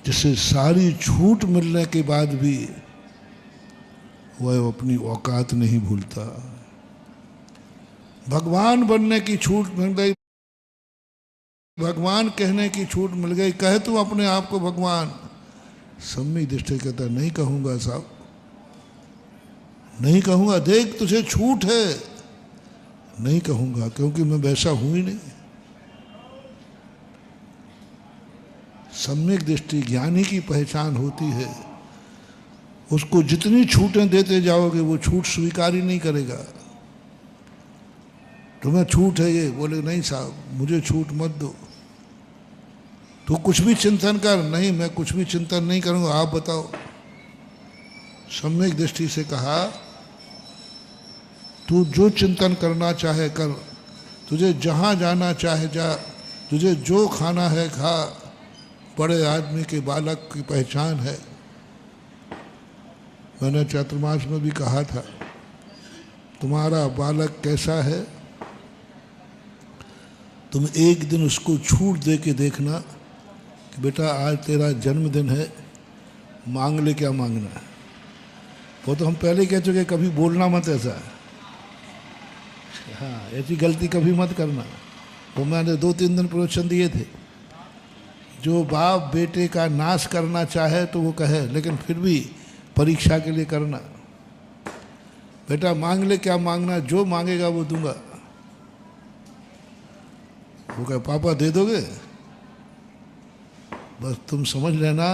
जिसे सारी छूट मिलने के बाद भी वह अपनी औकात नहीं भूलता। भगवान बनने की छूट मिल गई, भगवान कहने की छूट मिल गई, कहे तू अपने आप को भगवान। सम्यक दृष्टि कहता नहीं कहूंगा साहब, नहीं कहूंगा, देख तुझे छूट है, नहीं कहूंगा क्योंकि मैं वैसा हूं ही नहीं। सम्यक दृष्टि ज्ञानी की पहचान होती है, उसको जितनी छूटें देते जाओगे वो छूट स्वीकार ही नहीं करेगा। तुम्हें छूट है ये, बोले नहीं साहब मुझे छूट मत दो। तू कुछ भी चिंतन कर, नहीं मैं कुछ भी चिंतन नहीं करूंगा, आप बताओ। सम्यक दृष्टि से कहा तू जो चिंतन करना चाहे कर, तुझे जहाँ जाना चाहे जा, तुझे जो खाना है खा, बड़े आदमी के बालक की पहचान है। मैंने चातुर्मास में भी कहा था, तुम्हारा बालक कैसा है, तुम एक दिन उसको छूट दे के देखना कि बेटा आज तेरा जन्मदिन है, मांग ले क्या मांगना है। वो तो हम पहले ही कह चुके कभी बोलना मत ऐसा, हाँ ऐसी गलती कभी मत करना। वो मैंने 2-3 दिन प्रवचन दिए थे। जो बाप बेटे का नाश करना चाहे तो वो कहे, लेकिन फिर भी परीक्षा के लिए करना। बेटा मांग ले क्या मांगना, जो मांगेगा वो दूंगा। वो कहे पापा दे दोगे, बस तुम समझ लेना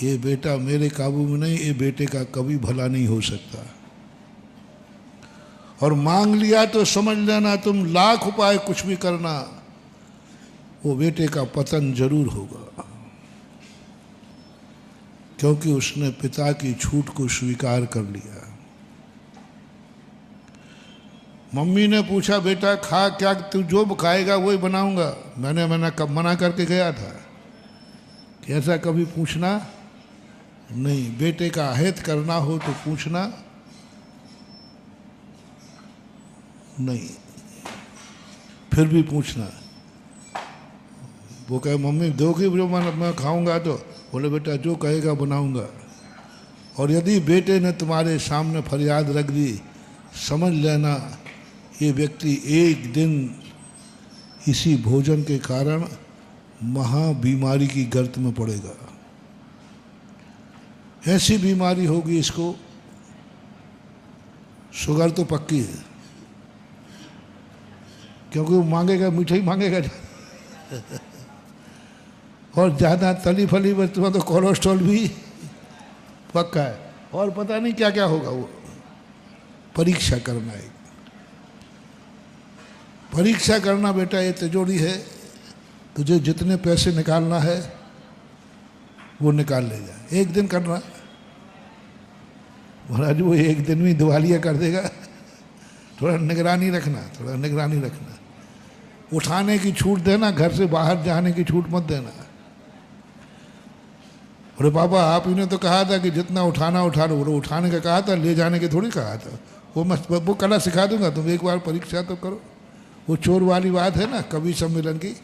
ये बेटा मेरे काबू में नहीं, ये बेटे का कभी भला नहीं हो सकता। और मांग लिया तो समझ लेना तुम लाख उपाय कुछ भी करना, वो बेटे का पतन जरूर होगा, क्योंकि उसने पिता की छूट को स्वीकार कर लिया। मम्मी ने पूछा बेटा खा क्या, तू जो खाएगा वही बनाऊंगा। मैंने कब मना करके गया था कि ऐसा कभी पूछना नहीं, बेटे का हित करना हो तो पूछना नहीं, फिर भी पूछना। वो कहे मम्मी दोगे जो मैं खाऊंगा, तो बोले बेटा जो कहेगा बनाऊंगा। और यदि बेटे ने तुम्हारे सामने फरियाद रख दी, समझ लेना ये व्यक्ति एक दिन इसी भोजन के कारण महा बीमारी की गर्त में पड़ेगा। ऐसी बीमारी होगी इसको, शुगर तो पक्की है, क्योंकि वो मांगेगा मिठाई मांगेगा और ज़्यादा तली फली वस्तुओं तो कोलेस्ट्रॉल भी पक्का है, और पता नहीं क्या क्या होगा। वो परीक्षा करना है, परीक्षा करना बेटा ये तिजोरी है, तुझे जितने पैसे निकालना है वो निकाल ले जा। एक दिन करना, महाराज वो एक दिन में दिवालिया कर देगा। थोड़ा निगरानी रखना, थोड़ा निगरानी रखना। उठाने की छूट देना, घर से बाहर जाने की छूट मत देना। अरे पापा आप ही ने तो कहा था कि जितना उठाना उठा लो। वो उठाने का कहा था, ले जाने के थोड़ी कहा था। वो कला सिखा दूंगा, तुम एक बार परीक्षा तो करो। वो चोर वाली बात है ना, कवि सम्मेलन की।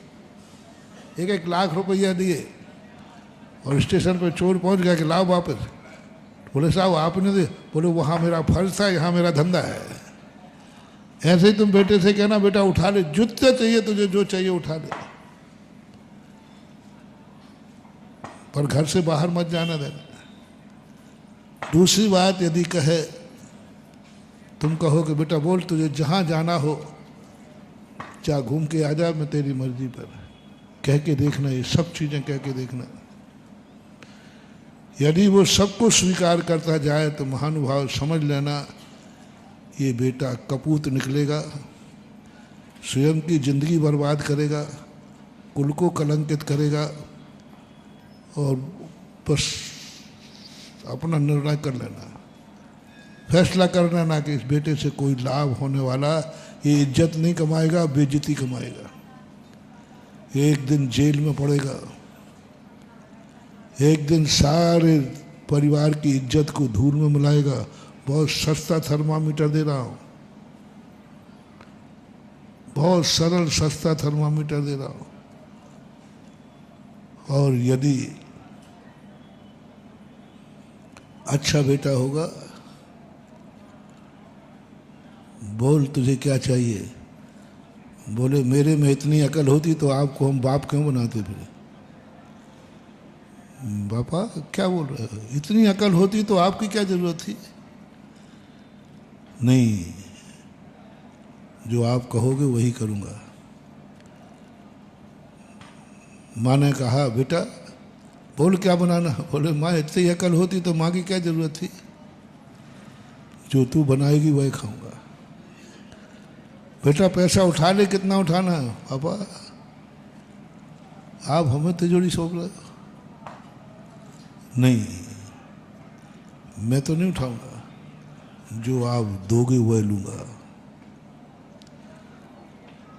1-1 लाख रुपया दिए और स्टेशन पर चोर पहुंच गया कि लाओ वापस। बोले साहब आपने दे, बोले वहाँ मेरा फर्ज था, यहाँ मेरा धंधा है। ऐसे ही तुम बेटे से कहना बेटा उठा ले, जुत्ते चाहिए तुझे, जो चाहिए उठा ले, पर घर से बाहर मत जाना देना। दूसरी बात, यदि कहे तुम कहो कि बेटा बोल तुझे जहाँ जाना हो जा, घूम के आ जा, मैं तेरी मर्जी पर, कह के देखना, ये सब चीज़ें कह के देखना। यदि वो सबको स्वीकार करता जाए तो महानुभाव समझ लेना ये बेटा कपूत निकलेगा, स्वयं की जिंदगी बर्बाद करेगा, कुल को कलंकित करेगा, और बस अपना निर्णय कर लेना, फैसला कर लेना कि इस बेटे से कोई लाभ होने वाला, ये इज्जत नहीं कमाएगा, बेइज्जती कमाएगा। एक दिन जेल में पड़ेगा, एक दिन सारे परिवार की इज्जत को धूल में मिलाएगा। बहुत सस्ता थर्मामीटर दे रहा हूँ, बहुत सरल सस्ता थर्मामीटर दे रहा हूँ। और यदि अच्छा बेटा होगा, बोल तुझे क्या चाहिए? बोले मेरे में इतनी अकल होती तो आपको हम बाप क्यों बनाते फिर? पापा क्या बोल रहे हो, इतनी अकल होती तो आपकी क्या जरूरत थी? नहीं, जो आप कहोगे वही करूँगा। माँ ने कहा बेटा बोल क्या बनाना? बोले माँ इतनी अकल होती तो माँ की क्या जरूरत थी, जो तू बनाएगी वही खाऊंगा। बेटा पैसा उठा ले, कितना उठाना है? पापा आप हमें तिजोरी सौंप रहे हो? नहीं, मैं तो नहीं उठाऊंगा, जो आप दोगे वह लूंगा।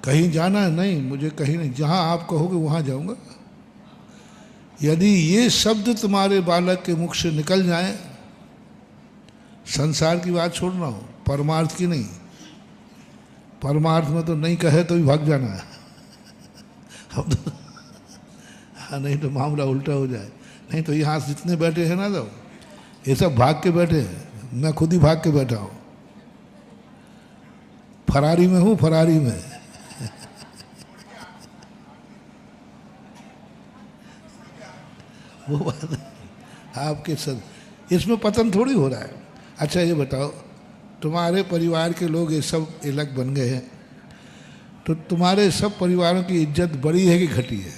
कहीं जाना है? नहीं, मुझे कहीं नहीं, जहां आप कहोगे वहां जाऊंगा। यदि ये शब्द तुम्हारे बालक के मुख से निकल जाए, संसार की बात छोड़ना हो, परमार्थ की नहीं, परमार्थ में तो नहीं कहे तो भी भाग जाना है। अब तो हाँ, नहीं तो मामला उल्टा हो जाए। नहीं तो यहाँ जितने बैठे हैं ना, तो ये सब भाग के बैठे हैं, मैं खुद ही भाग के बैठा हूँ, फरारी में हूँ, फरारी में। वो बात आपके सद, इसमें पतन थोड़ी हो रहा है। अच्छा ये बताओ, तुम्हारे परिवार के लोग ये सब अलग बन गए हैं, तो तुम्हारे सब परिवारों की इज्जत बड़ी है कि घटी है?